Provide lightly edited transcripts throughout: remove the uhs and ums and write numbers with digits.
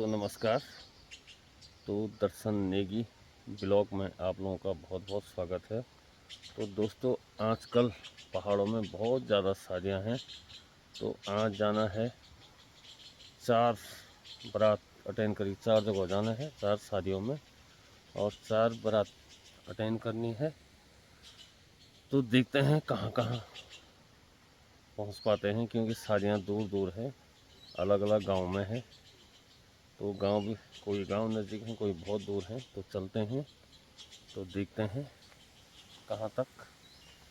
दोस्तों नमस्कार। तो दर्शन नेगी ब्लॉग में आप लोगों का बहुत बहुत स्वागत है। तो दोस्तों आजकल पहाड़ों में बहुत ज़्यादा शादियां हैं। तो आज जाना है 4 बारात अटेंड करी, 4 जगह जाना है, 4 शादियों में और 4 बारात अटेंड करनी है। तो देखते हैं कहाँ कहाँ पहुँच पाते हैं, क्योंकि शादियाँ दूर दूर है, अलग अलग गांव में है। तो गांव भी कोई गांव नज़दीक है, कोई बहुत दूर है। तो चलते हैं, तो देखते हैं कहाँ तक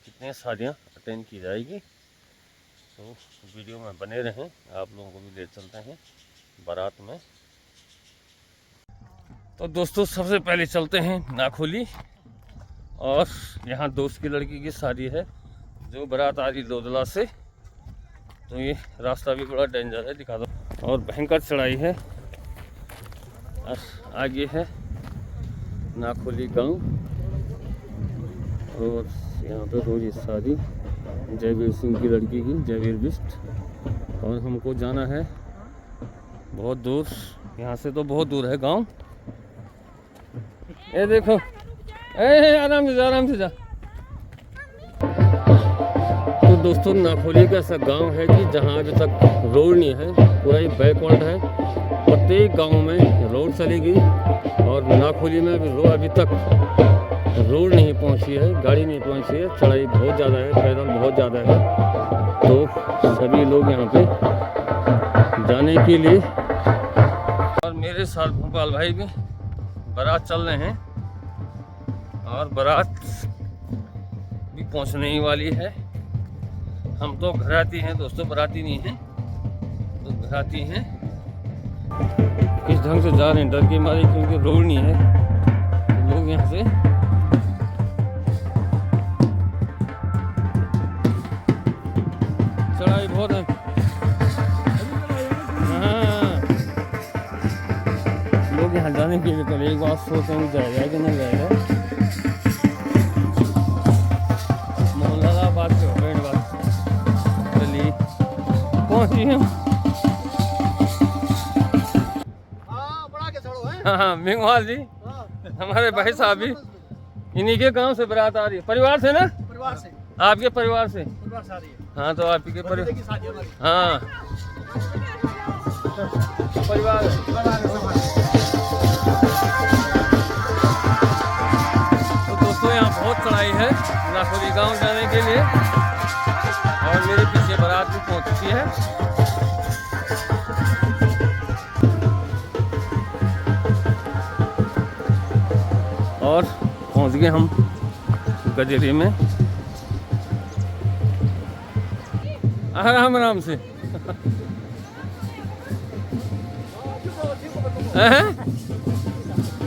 कितनी शादियाँ अटेंड की जाएगी। तो वीडियो में बने रहें, आप लोगों को भी ले चलते हैं बारात में। तो दोस्तों सबसे पहले चलते हैं नाखोली, और यहाँ दोस्त की लड़की की शादी है जो बारात आ रही लोधला से। तो ये रास्ता भी बड़ा डेंजर है, दिखा दो, और भयंकर चढ़ाई है। और आगे है नाखोली गांव, और यहाँ पे हो रही शादी जयवीर सिंह की लड़की की, जयवीर बिष्ट। और हमको जाना है बहुत दूर, यहाँ से तो बहुत दूर है गांव। ये देखो, आराम से जा, आराम से जा। तो दोस्तों नाखोली का ऐसा गांव है कि जहाँ अभी तक रोड नहीं है, पूरा ही बैकवर्ड है। प्रत्येक गांव में रोड चलेगी, और नाखोली में अभी तक रोड नहीं पहुंची है, गाड़ी नहीं पहुंची है। चढ़ाई बहुत ज़्यादा है, पैदल बहुत ज़्यादा है। तो सभी लोग यहाँ पे जाने के लिए, और मेरे साथ भोपाल भाई भी बारात चल रहे हैं, और बारात भी पहुंचने ही वाली है। हम तो घराती हैं दोस्तों, बाराती नहीं हैं। तो घराती हैं, इस ढंग से जा रहे हैं डर के मारे, क्योंकि रोड नहीं है। तो लोग यहाँ से चढ़ाई बहुत है। हाँ, लोग यहाँ जाने के लिए तो एक बात सोचते हैं जाएगा कि नहीं जाएगा। मोहल्ला बात से हो गई बात, चलिए पहुँची हम। हाँ मेघवाल जी, हमारे भाई साहब भी इन्हीं के गांव से बारात आ रही है। परिवार से ना? परिवार से। आपके परिवार से? परिवार से आ रही है। हाँ, तो आपके परिवार, हाँ परिवार। तो दोस्तों यहाँ बहुत चढ़ाई है नाखोली गांव जाने के लिए, और मेरे पीछे बारात भी पहुँच चुकी है। और पहुंच गए हम गजेरे में, आराम आराम से।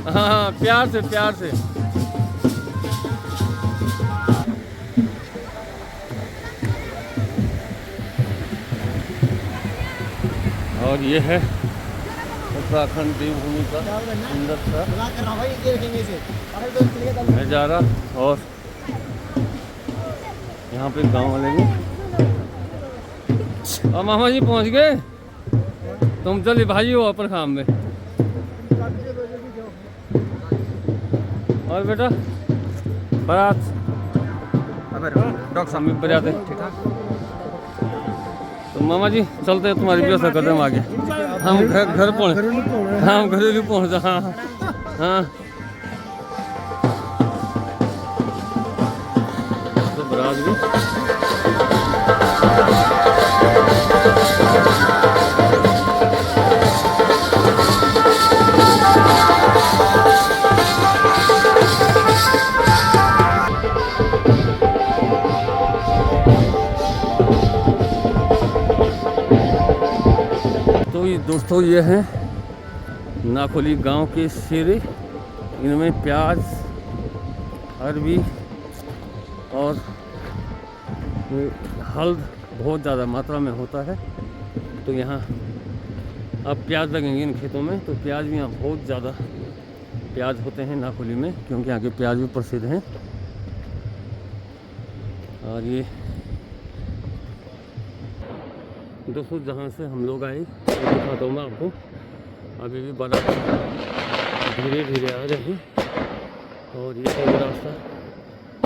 हाँ प्यार से, प्यार से। और ये है उत्तराखंड देवभूमि का सुंदर सा नज़ारा। और यहाँ पे गांव वाले भी, और मामा जी पहुँच गए। तुम चलिए भाई हो अपन काम में। और बेटा बारात डॉक्टर साहब बजाते, ठीक है। तो मामा जी चलते हैं, तुम्हारी व्यवस्था करते हैं हम आगे। हम घर पहुँच, हम घरेलू पहुँचा। हाँ हाँ। तो बारात भी दोस्तों ये है नाखोली गांव के शेरे। इनमें प्याज, अरबी और हल्द बहुत ज़्यादा मात्रा में होता है। तो यहाँ अब प्याज लगेंगे इन खेतों में। तो प्याज भी यहाँ बहुत ज़्यादा प्याज होते हैं नाखोली में, क्योंकि यहाँ के प्याज भी प्रसिद्ध हैं। और ये दोस्तों जहाँ से हम लोग आए दिखाता हूँ मैं आपको। अभी भी बारात धीरे धीरे आ रही और ये सब रास्ता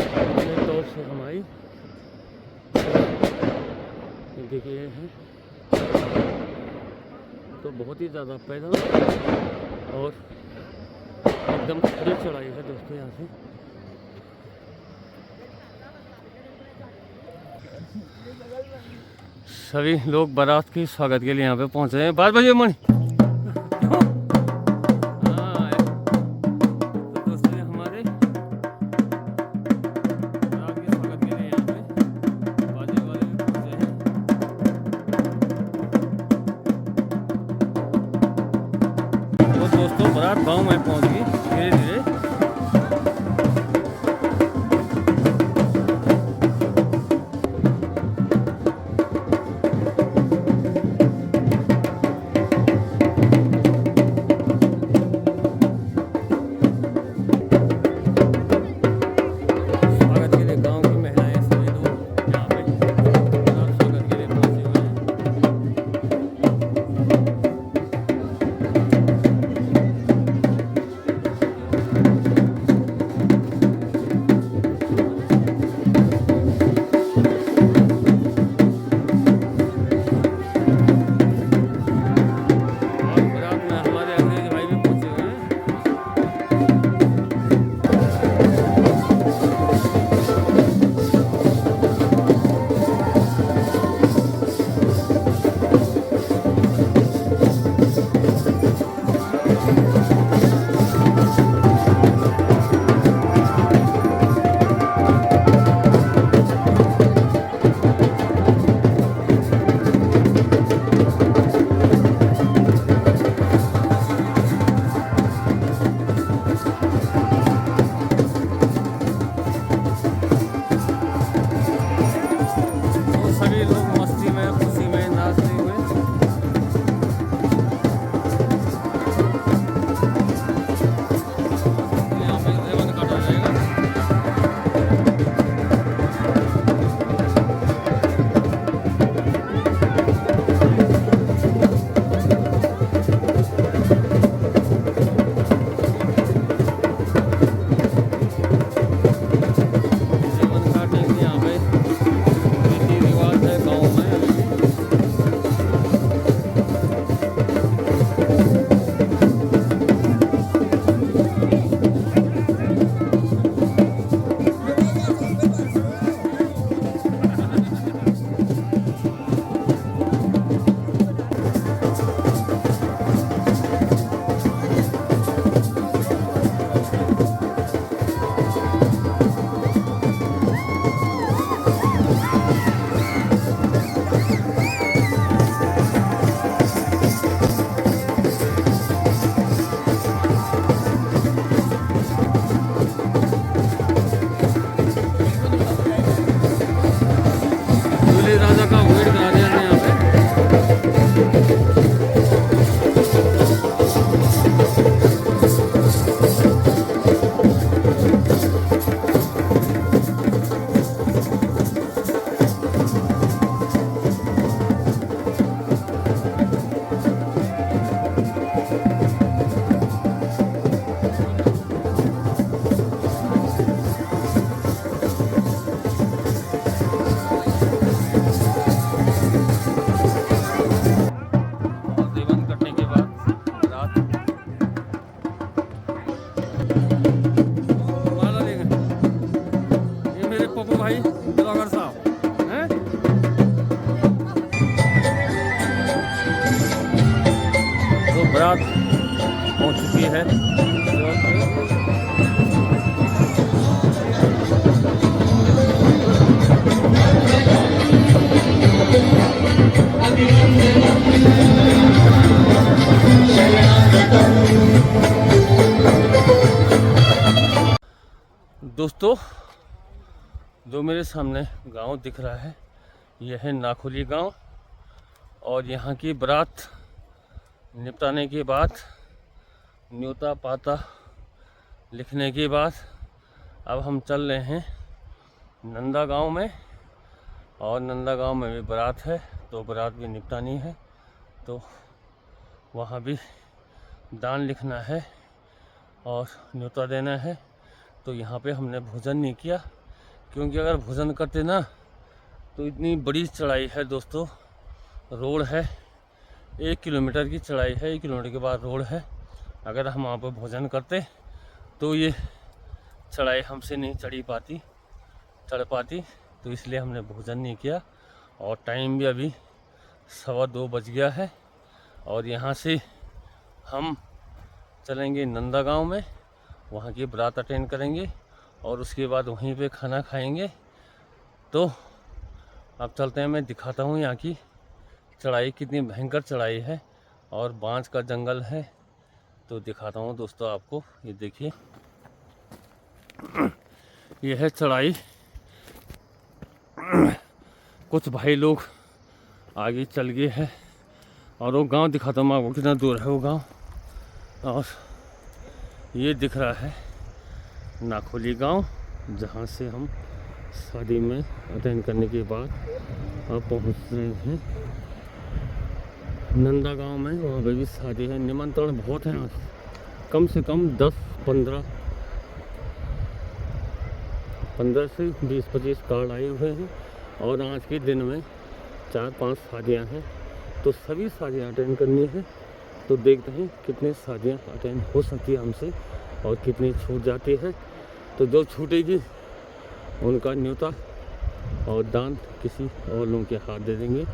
इतने टॉप से हम आई। देखिए हैं तो बहुत ही ज़्यादा पैदल और एकदम खड़ी चढ़ाई है दोस्तों। यहाँ से सभी लोग बारात के स्वागत के लिए यहाँ पे पहुँचे हैं। 5 बजे मणि बारात गांव में पहुंच गई धीरे धीरे। स्वागत के लिए गांव की महिलाएं सभी लोग यहाँ पे स्वागत के लिए पहुंचे हुए हैं। सभी लोग मस्ती में खुशी में नाचते हुए यहाँ पे रिबन काटा जाएगा। रिबन काटेंगे यहाँ पे राजा का वेट करा दिया है यहाँ पे। भाई ब्लॉगर साहब हैं। तो बारात हो चुकी है। दोस्तों जो मेरे सामने गांव दिख रहा है यह है नाखोली गांव और यहाँ की बारात निपटाने के बाद न्योता पाता लिखने के बाद अब हम चल रहे हैं नंदा गांव में और नंदा गांव में भी बारात है तो बारात भी निपटानी है तो वहाँ भी दान लिखना है और न्योता देना है। तो यहाँ पे हमने भोजन नहीं किया, क्योंकि अगर भोजन करते ना तो इतनी बड़ी चढ़ाई है दोस्तों, रोड है 1 किलोमीटर की चढ़ाई है, 1 किलोमीटर के बाद रोड है। अगर हम वहाँ पर भोजन करते तो ये चढ़ाई हमसे नहीं चढ़ पाती। तो इसलिए हमने भोजन नहीं किया। और टाइम भी अभी 2:15 बज गया है। और यहाँ से हम चलेंगे नंदा गांव में, वहाँ की बारात अटेंड करेंगे और उसके बाद वहीं पे खाना खाएंगे। तो अब चलते हैं, मैं दिखाता हूँ यहाँ की चढ़ाई कितनी भयंकर चढ़ाई है और बांस का जंगल है। तो दिखाता हूँ दोस्तों आपको, ये देखिए ये है चढ़ाई। कुछ भाई लोग आगे चल गए हैं और वो गांव दिखाता हूँ आपको कितना दूर है वो गांव। और ये दिख रहा है नाखोली गांव, जहाँ से हम शादी में अटेंड करने के बाद अब पहुँच रहे हैं नंदा गांव में। वहाँ पे भी शादी है, निमंत्रण बहुत हैं, कम से कम 15 से 20-25 कार्ड आए हुए हैं। और आज के दिन में 4-5 शादियाँ हैं, तो सभी शादियाँ अटेंड करनी है। तो देखते हैं कितने शादियाँ अटेंड हो सकती है हमसे और कितनी छूट जाती है। तो जो छूटेगी उनका न्योता और दान किसी और लोगों के हाथ दे देंगे।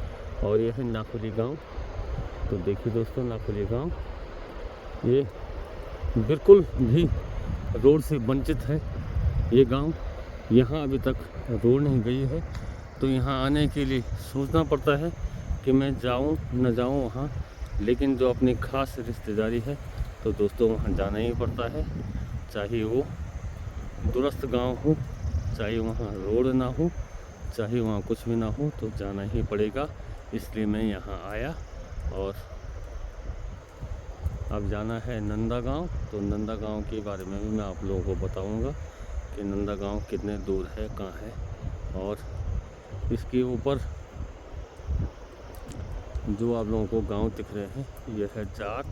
और यह है नाखोली गांव। तो देखिए दोस्तों, नाखोली गांव ये बिल्कुल भी रोड से वंचित है ये गांव। यहाँ अभी तक रोड नहीं गई है, तो यहाँ आने के लिए सोचना पड़ता है कि मैं जाऊँ न जाऊँ वहाँ। लेकिन जो अपनी खास रिश्तेदारी है तो दोस्तों वहाँ जाना ही पड़ता है, चाहे वो दूरस्थ गांव हो, चाहे वहाँ रोड ना हो, चाहे वहाँ कुछ भी ना हो, तो जाना ही पड़ेगा। इसलिए मैं यहाँ आया। और अब जाना है नंदा गांव। तो नंदा गांव के बारे में भी मैं आप लोगों को बताऊंगा कि नंदा गांव कितने दूर है, कहाँ है। और इसके ऊपर जो आप लोगों को गांव दिख रहे हैं, यह है जाक,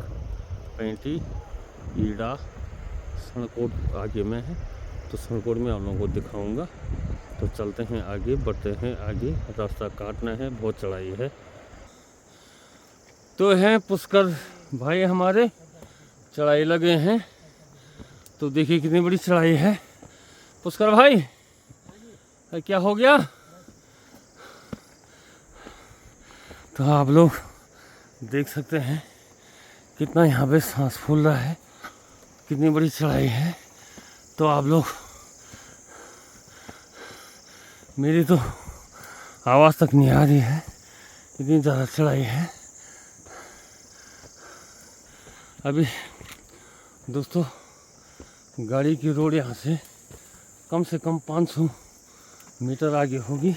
पैंटी, ईड़ा, सनकोट आगे में है। तो सनकोट में आप लोगों को दिखाऊंगा। तो चलते हैं आगे, बढ़ते हैं आगे, रास्ता काटना है, बहुत चढ़ाई है। तो हैं पुष्कर भाई हमारे, चढ़ाई लगे हैं। तो देखिए कितनी बड़ी चढ़ाई है। पुष्कर भाई क्या हो गया? तो आप लोग देख सकते हैं कितना यहाँ पे सांस फूल रहा है, कितनी बड़ी चढ़ाई है। तो आप लोग, मेरी तो आवाज़ तक नहीं आ रही है, इतनी ज़्यादा चढ़ाई है। अभी दोस्तों गाड़ी की रोड यहाँ से कम 500 मीटर आगे होगी।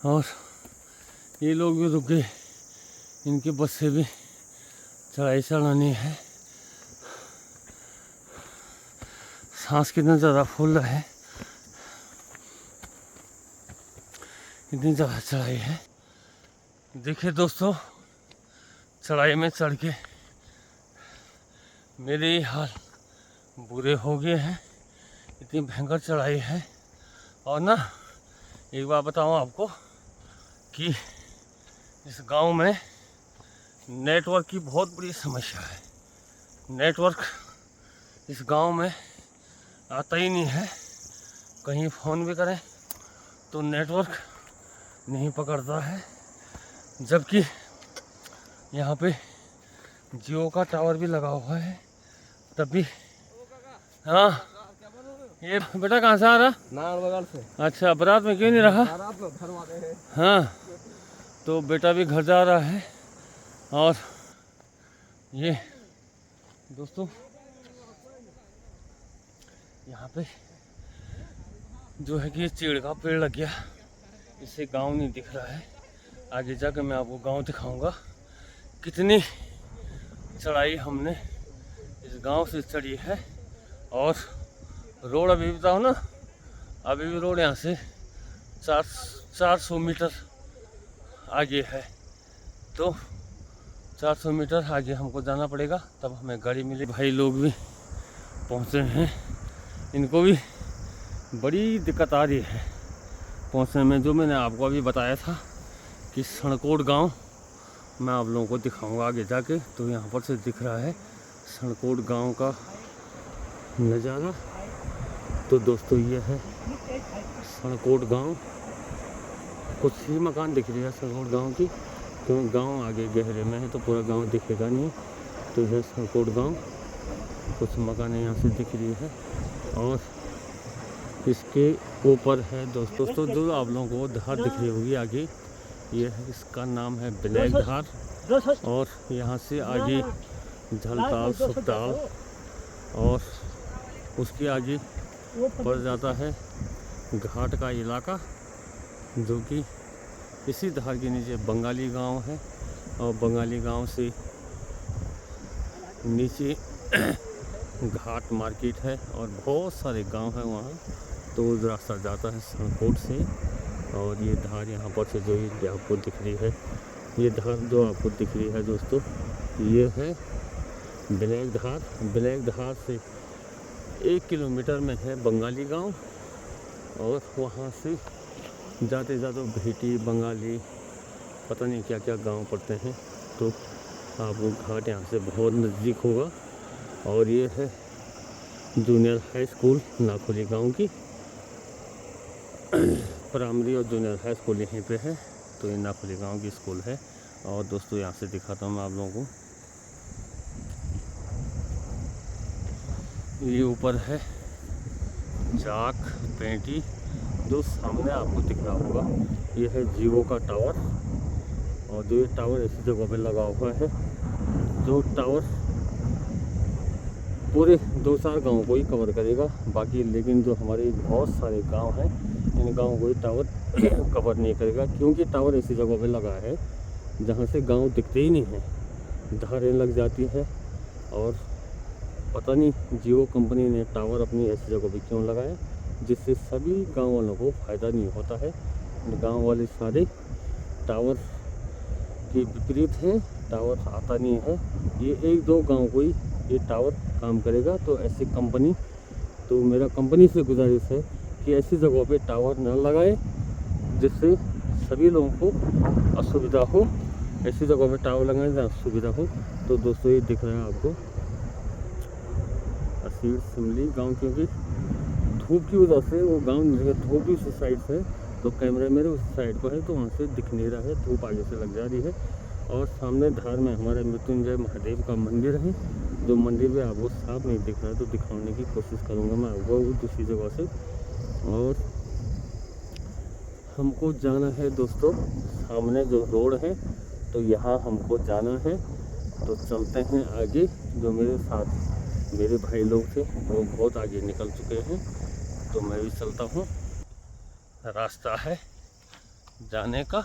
और ये लोग भी रुक गए, इनके बस से भी चढ़ाई चढ़ानी है। सांस कितना ज़्यादा फूल रहा है, इतनी ज़्यादा चढ़ाई है। देखिए दोस्तों, चढ़ाई में चढ़ के मेरे ही हाल बुरे हो गए हैं, इतनी भयंकर चढ़ाई है। और ना एक बात बताऊँ आपको कि इस गांव में नेटवर्क की बहुत बड़ी समस्या है। नेटवर्क इस गांव में आता ही नहीं है, कहीं फ़ोन भी करें तो नेटवर्क नहीं पकड़ता है। जबकि यहाँ पे जियो का टावर भी लगा हुआ है, तब भी। हाँ, ये बेटा कहाँ से आ रहा? नारायणगढ़ से। अच्छा, बारात में क्यों नहीं रहा? बारात में घर वाले हैं। हाँ, तो बेटा भी घर जा रहा है। और ये दोस्तों यहाँ पे जो है कि ये चीड़ का पेड़ लग गया, इससे गांव नहीं दिख रहा है। आगे जाकर मैं आपको गांव दिखाऊंगा कितनी चढ़ाई हमने इस गांव से चढ़ी है। और रोड अभी बताओ ना, अभी भी रोड यहाँ से 400 मीटर आगे है। तो 400 मीटर आगे हमको जाना पड़ेगा, तब हमें गाड़ी मिले। भाई लोग भी पहुँचे हैं, इनको भी बड़ी दिक्कत आ रही है पहुँचने में। जो मैंने आपको अभी बताया था कि सणकोट गांव, मैं आप लोगों को दिखाऊंगा आगे जाके। तो यहाँ पर से दिख रहा है सणकोट गांव का नज़ारा। तो दोस्तों ये है सणकोट गांव। कुछ ही मकान दिख रही है सणकोट गांव की, क्योंकि गांव आगे गहरे में है तो पूरा गांव दिखेगा नहीं। तो यह सणकोट गांव, कुछ मकानें यहाँ से दिख रही है। और इसके ऊपर है दोस्तों, तो जो आप लोगों को धार दिख रही होगी आगे, ये है, इसका नाम है ब्लैक धार। और यहाँ से आगे झलताल, सुखताल, और उसके आगे पड़ जाता है घाट का इलाका, जो कि इसी धार के नीचे बंगाली गांव है। और बंगाली गांव से नीचे घाट मार्केट है और बहुत सारे गांव हैं वहाँ। तो रास्ता जाता है सणकोट से। और ये धार यहाँ पर से जो ये आपको दिख रही है, ये धार जो आपको दिख रही है दोस्तों, ये है ब्लैक धार। ब्लैक धार से 1 किलोमीटर में है बंगाली गांव। और वहाँ से जाते जाते भेटी, बंगाली, पता नहीं क्या क्या गांव पड़ते हैं। तो आपको घाट यहाँ से बहुत नज़दीक होगा। और ये है जूनियर हाई स्कूल नाखोली गांव की। प्राइमरी और जूनियर हाई स्कूल यहीं पे है। तो ये नाखोली गांव की स्कूल है। और दोस्तों यहाँ से दिखाता हूँ मैं आप लोगों को, ये ऊपर है चाक पेंटी। जो सामने आपको दिख रहा होगा, ये है जियो का टावर। और जो ये टावर ऐसी जगह पे लगा हुआ है, जो टावर पूरे 2-4 गाँव को ही कवर करेगा बाकी, लेकिन जो हमारे बहुत सारे गांव हैं, इन गाँव को ये टावर कवर नहीं करेगा। क्योंकि टावर ऐसी जगह पे लगा है जहाँ से गांव दिखते ही नहीं हैं, धारें लग जाती है। और पता नहीं जियो कंपनी ने टावर अपनी ऐसी जगह पे क्यों लगाया, जिससे सभी गांव वालों को फ़ायदा नहीं होता है। गांव वाले सारे टावर के विपरीत हैं, टावर आता नहीं है। ये 1-2 गांव को ही ये टावर काम करेगा। तो ऐसी कंपनी, तो मेरा कंपनी से गुजारिश है कि ऐसी जगहों पे टावर न लगाए जिससे सभी लोगों को असुविधा हो। ऐसी जगहों पे टावर लगाएं जहाँ सुविधा हो। तो दोस्तों ये दिख रहा है आपको असीर सिमली गांव, क्योंकि धूप की वजह से वो गांव धूप भी उस साइड से, तो कैमरे मेरे उस साइड पर है तो वहाँ से दिख नहीं रहा है, धूप आगे से लग जा रही है। और सामने धार में हमारे मृत्युंजय महादेव का मंदिर है, जो मंदिर में आपको साफ नहीं दिख रहा है, तो दिखाने की कोशिश करूँगा मैं आपको दूसरी जगह से। और हमको जाना है दोस्तों, सामने जो रोड है तो यहाँ हमको जाना है। तो चलते हैं आगे। जो मेरे साथ मेरे भाई लोग थे वो बहुत आगे निकल चुके हैं, तो मैं भी चलता हूँ। रास्ता है जाने का,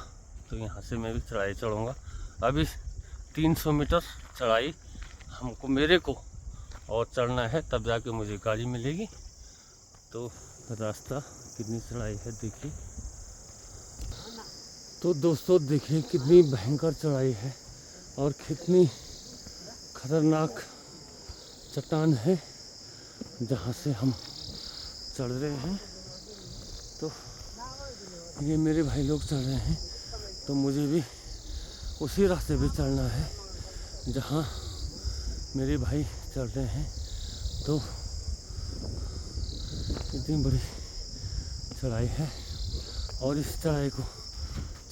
तो यहाँ से मैं भी चढ़ाई चढ़ूँगा। अभी 300 मीटर चढ़ाई हमको, मेरे को और चढ़ना है, तब जाके मुझे गाड़ी मिलेगी। तो रास्ता कितनी चढ़ाई है देखिए। तो दोस्तों देखिए कितनी भयंकर चढ़ाई है और कितनी खतरनाक चट्टान है जहाँ से हम चढ़ रहे हैं। तो ये मेरे भाई लोग चढ़ रहे हैं, तो मुझे भी उसी रास्ते पे चढ़ना है जहाँ मेरे भाई चढ़ रहे हैं। तो इतनी बड़ी चढ़ाई है और इस चढ़ाई को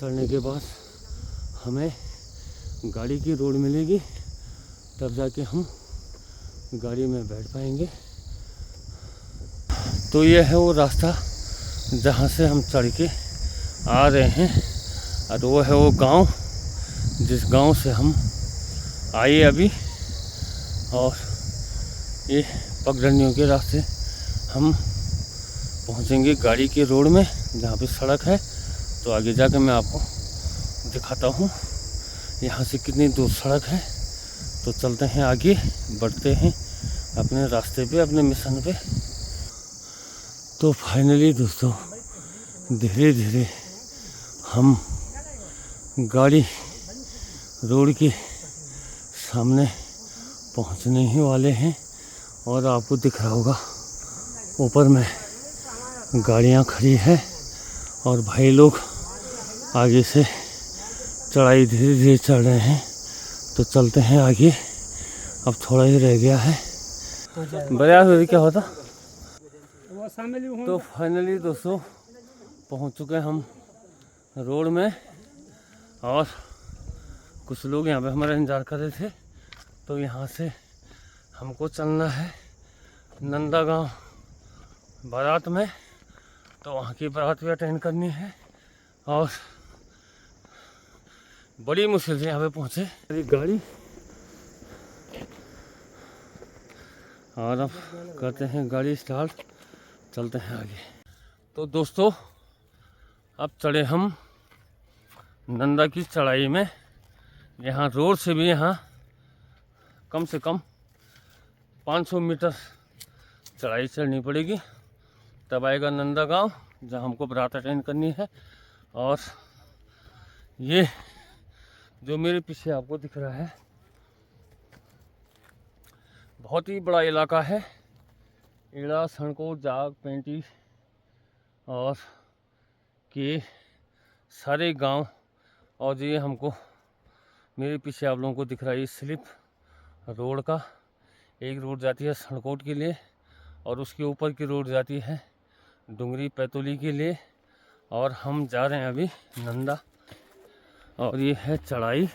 चढ़ने के बाद हमें गाड़ी की रोड मिलेगी, तब जाके हम गाड़ी में बैठ पाएंगे। तो ये है वो रास्ता जहाँ से हम चढ़ के आ रहे हैं, और वो है वो गांव जिस गांव से हम आए अभी। और ये पगडंडियों के रास्ते हम पहुंचेंगे गाड़ी के रोड में, जहाँ पे सड़क है। तो आगे जाकर मैं आपको दिखाता हूँ यहाँ से कितनी दूर सड़क है। तो चलते हैं आगे, बढ़ते हैं अपने रास्ते पे, अपने मिशन पे। तो फाइनली दोस्तों धीरे धीरे हम गाड़ी रोड के सामने पहुंचने ही वाले हैं और आपको दिख रहा होगा ऊपर में गाड़ियां खड़ी है और भाई लोग आगे से चढ़ाई धीरे धीरे चढ़ रहे हैं। तो चलते हैं आगे, अब थोड़ा ही रह गया है। बड़ा क्या होता। तो फाइनली दोस्तों पहुंच चुके हम रोड में और कुछ लोग यहाँ पे हमारा इंतज़ार कर रहे थे। तो यहाँ से हमको चलना है नंदा गांव बारात में। तो वहाँ की बारात भी अटेंड करनी है और बड़ी मुश्किल से यहाँ पे पहुँचे गाड़ी। और अब करते हैं गाड़ी स्टार्ट, चलते हैं आगे। तो दोस्तों अब चढ़े हम नंदा की चढ़ाई में। यहाँ रोड से भी यहाँ कम से कम 500 मीटर चढ़ाई चढ़नी पड़ेगी, तब आएगा नंदा गांव जहाँ हमको बारात अटेंड करनी है। और ये जो मेरे पीछे आपको दिख रहा है बहुत ही बड़ा इलाका है। इड़ा, सणकोट, जाग, पेंटी और के सारे गांव। और ये हमको मेरे पीछे आप लोगों को दिख रहा है स्लिप रोड का। एक रोड जाती है सणकोट के लिए और उसके ऊपर की रोड जाती है डुंगरी पैतोली के लिए। और हम जा रहे हैं अभी नंदा। और ये है चढ़ाई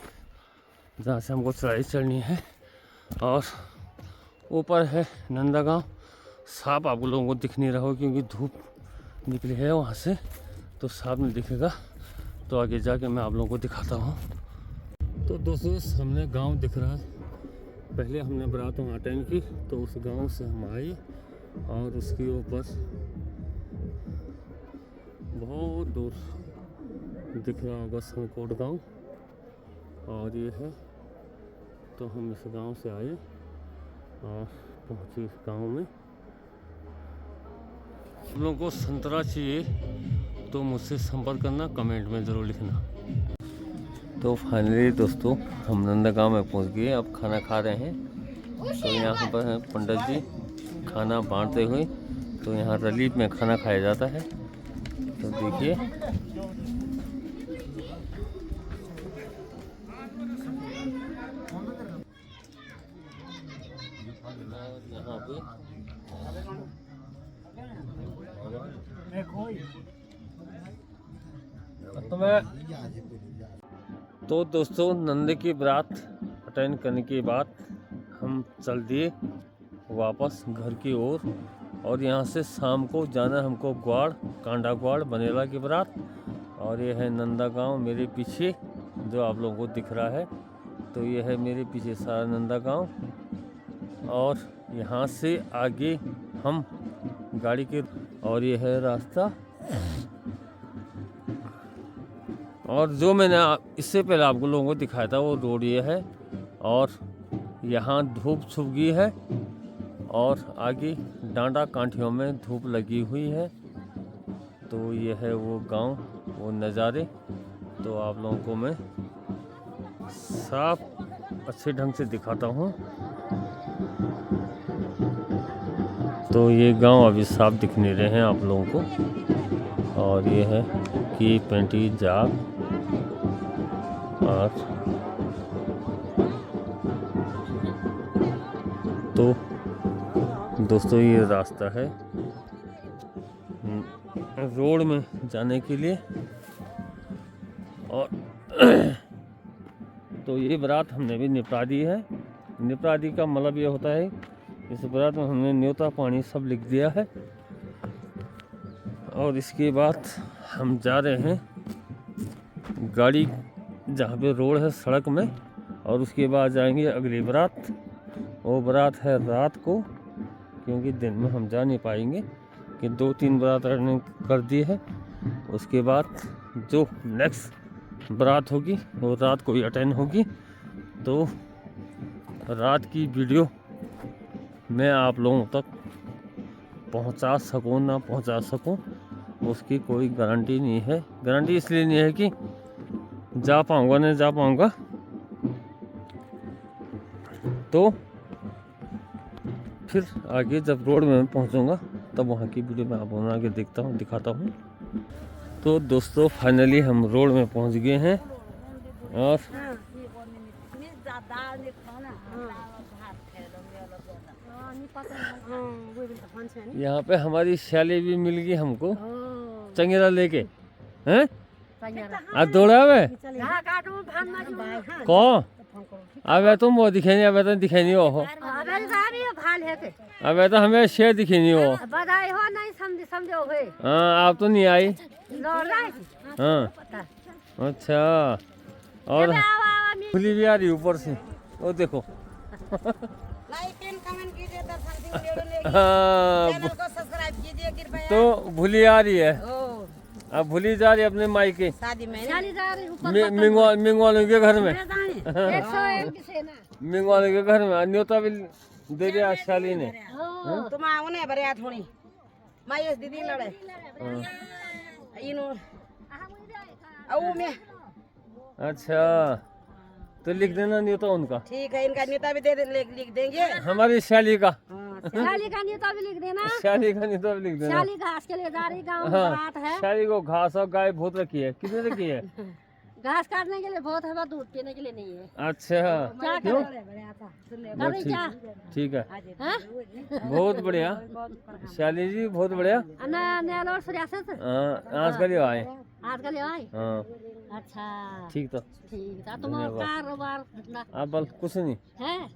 जहाँ से हमको चढ़ाई चढ़नी है। और ऊपर है नंदा गांव। साफ आप लोगों को दिख नहीं रहा हो क्योंकि धूप निकली है वहाँ से, तो साफ नहीं दिखेगा। तो आगे जाके मैं आप लोगों को दिखाता हूँ। तो दोस्तों सामने गांव दिख रहा है। पहले हमने बारात वहाँ अटेंड की तो उस गांव से हम आए और उसके ऊपर बहुत दूर दिख रहा होगा सणकोट गांव। और ये है, तो हम इस गांव से आए और पहुँचे इस गांव में। आप लोगों को संतरा चाहिए तो मुझसे संपर्क करना, कमेंट में ज़रूर लिखना। तो फाइनली दोस्तों हम नंदा गांव में पहुंच गए। अब खाना खा रहे हैं। तो यहाँ पर हैं पंडित जी खाना बांटते हुए। तो यहाँ रलीफ में खाना खाया जाता है। तो देखिए यहाँ पे तो दोस्तों नंदे की बारात अटेंड करने के बाद हम चल दिए वापस घर की ओर। और यहाँ से शाम को जाना हमको ग्वाड़, कांडा ग्वाड़ बनेला की बारात। और ये है नंदा गांव मेरे पीछे जो आप लोगों को दिख रहा है। तो ये है मेरे पीछे सारा नंदा गांव। और यहाँ से आगे हम गाड़ी के, और ये है रास्ता। और जो मैंने इससे पहले आप लोगों को दिखाया था वो रोड ये है। और यहाँ धूप छुप गई है और आगे डांडा कांठियों में धूप लगी हुई है। तो ये है वो गांव, वो नज़ारे। तो आप लोगों को मैं साफ अच्छे ढंग से दिखाता हूँ। तो ये गांव अभी साफ दिख नहीं रहे हैं आप लोगों को। और ये है कि पेंटी, जाग और तो दोस्तों ये रास्ता है रोड में जाने के लिए। और तो ये बारात हमने भी निपटा दी है। निपटा दी का मतलब ये होता है इस बारात में हमने न्योता पानी सब लिख दिया है। और इसके बाद हम जा रहे हैं गाड़ी जहाँ पे रोड है सड़क में। और उसके बाद जाएंगे अगली बारात। वो बारात है रात को, क्योंकि दिन में हम जा नहीं पाएंगे कि 2-3 बारात रनिंग कर दी है। उसके बाद जो नेक्स्ट बारात होगी वो रात को ही अटेंड होगी। तो रात की वीडियो मैं आप लोगों तक पहुंचा सकूं ना पहुंचा सकूं उसकी कोई गारंटी नहीं है। गारंटी इसलिए नहीं है कि जा पाऊंगा नहीं जा पाऊंगा, तो फिर आगे जब रोड में मैं पहुंचूंगा तब वहाँ की वीडियो मैं आप आगे देखता हूँ, दिखाता हूँ। तो दोस्तों फाइनली हम रोड में पहुंच गए हैं और यहाँ पे हमारी शैली भी मिल गई हमको चंगेरा लेके हैं। आज दौड़ा वे कौन अब तुम वो दिखे नहीं, अब तो दिखे नहीं हो, अब तो हमें शेर दिखे नहीं हो। हाँ आप तो नहीं आई। हाँ अच्छा, और खुली भी आ रही ऊपर से, वो देखो। हाँ तो भूली आ रही है, अब भूली जा रही है अपने माई के मिंगवालों के घर में। मिंगवालों के घर में न्योता भी दे दिया शाली ने। तुम आओ ने बरिया थोड़ी माई दीदी लड़े इनो आओ मैं। अच्छा तो लिख देना न्योता उनका। ठीक है, इनका न्योता भी दे लिख देंगे। हमारी शाली का शाली का न्योता भी लिख देना। शाली का न्योता भी लिख देना। शाली घास के लिए जा रही गाँव में हाँ बारात है। शाली को घास और गाय बहुत रखी है। कितने रखी है? घास काटने के लिए बहुत है, दूध पीने के लिए नहीं है। अच्छा क्या क्यों? करें क्या? ठीक है, हाँ? बहुत बढ़िया शाली जी, बहुत बढ़िया। नेलोर सियासत हाँ आज कल आए। आज कल आई। हाँ अच्छा ठीक तो ठीक है, तुम कारोबार आप बल कुछ नहीं है।